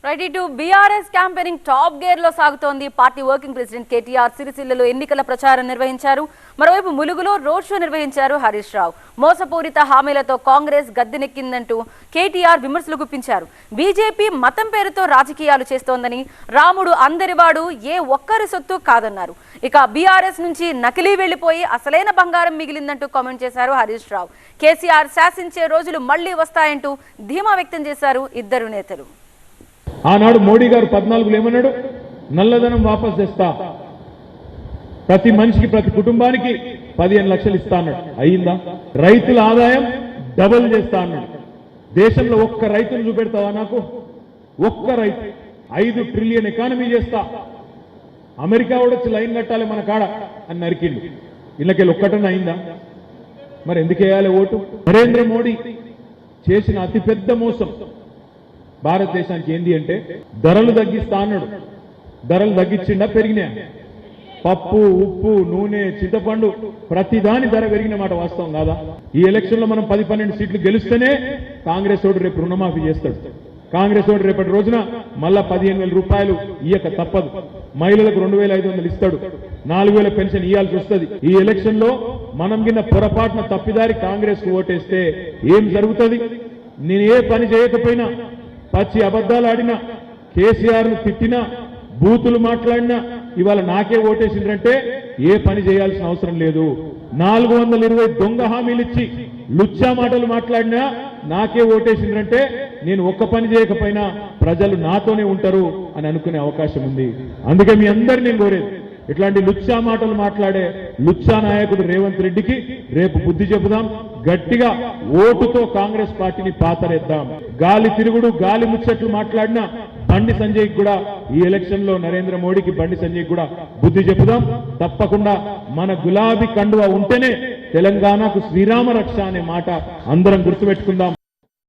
Right to BRS campaigning top gear లో సాగుతోంది. Party working president KTR సిరిసిల్లలో ఎన్నికల ప్రచారం నిర్వహించారు. మరోవైపు ములుగులో రోడ్ షో నిర్వహించారు హరీష్ రావు. మోసపూరిత హామీలతో కాంగ్రెస్ గద్దెనెక్కిందంటూ కేటీఆర్ విమర్శలు గుప్పించారు. బీజేపీ మతం పేరుతో రాజకీయాలు చేస్తోందని, రాముడు అందరివాడు ఏ ఒక్కరి సొత్తు కాదన్నారు. ఇక బీఆర్ఎస్ నుంచి నకిలీ వెళ్లిపోయి అసలైన బంగారం మిగిలిందంటూ కామెంట్ చేశారు హరీష్ రావు. కేసీఆర్ శాసించే రోజులు మళ్లీ వస్తాయంటూ ధీమా వ్యక్తం చేశారు ఇద్దరు నేతలు. ఆనాడు మోడీ గారు 14లో ఏమన్నాడు? నల్లధనం వాపస్ తెస్తా, ప్రతి మనిషికి ప్రతి కుటుంబానికి 15 లక్షలు ఇస్తా అన్నాడు. అయిందా? రైతుల ఆదాయం డబుల్ చేస్తా అన్నాడు. దేశంలో ఒక్క రైతును చూపెడతావా నాకు? ఒక్క రైతు 5 ట్రిలియన్ ఎకానమీ చేస్తా, అమెరికా కూడా వచ్చి లైన్ కట్టాలి మన కాడ అని నరికిండు. ఇళ్ళకెళ్ళి ఒక్కటన్నా అయిందా? మరి ఎందుకు వేయాలి ఓటు? నరేంద్ర మోడీ చేసిన అతిపెద్ద మోసం భారతదేశానికి ఏంది అంటే ధరలు తగ్గిస్తా అన్నాడు. ధరలు తగ్గించిండా పెరిగినా? పప్పు, ఉప్పు, నూనె, చింతపండు ప్రతిదాని ధర పెరిగిన మాట వాస్తవం కాదా? ఈ ఎలక్షన్ లో మనం 10-12 సీట్లు గెలిస్తేనే కాంగ్రెస్ ఓటు రేపు రుణమాఫీ చేస్తాడు. కాంగ్రెస్ ఓటు రేపటి రోజున మళ్ళా 15,000 రూపాయలు ఇయ్యక తప్పదు. మహిళలకు 2,500 ఇస్తాడు. 4,000 పెన్షన్ ఇయ్యాల్సి వస్తుంది. ఈ ఎలక్షన్ లో మనం కింద పొరపాటున తప్పిదారి కాంగ్రెస్ కు ఓటేస్తే ఏం జరుగుతుంది? నేను ఏ పని చేయకపోయినా, పచ్చి అబద్ధాలు ఆడినా, కేసీఆర్ ను తిట్టినా, బూతులు మాట్లాడినా ఇవాళ నాకే ఓటేసిండ్రంటే ఏ పని చేయాల్సిన అవసరం లేదు. 420 దొంగ హామీలు ఇచ్చి లుచ్చా మాటలు మాట్లాడినా నాకే ఓటేసిండ్రంటే నేను ఒక్క పని చేయకపోయినా ప్రజలు నాతోనే ఉంటారు అని అనుకునే అవకాశం ఉంది. అందుకే మీ అందరినీ నేను కోరేది, ఇట్లాంటి లుచ్చా మాటలు మాట్లాడే లుచ్చా నాయకుడు రేవంత్ రెడ్డికి రేపు బుద్ధి చెబుదాం. గట్టిగా ఓటుతో కాంగ్రెస్ పార్టీని పాతరేద్దాం. గాలి తిరుగుడు, గాలి ముచ్చట్లు మాట్లాడిన బండి సంజయ్ కూడా ఈ ఎలక్షన్ లో నరేంద్ర మోడీకి, బండి సంజయ్ కూడా బుద్ధి చెబుదాం. తప్పకుండా మన గులాబీ కండువా ఉంటేనే తెలంగాణకు శ్రీరామ రక్ష అనే మాట అందరం గుర్తుపెట్టుకుందాం.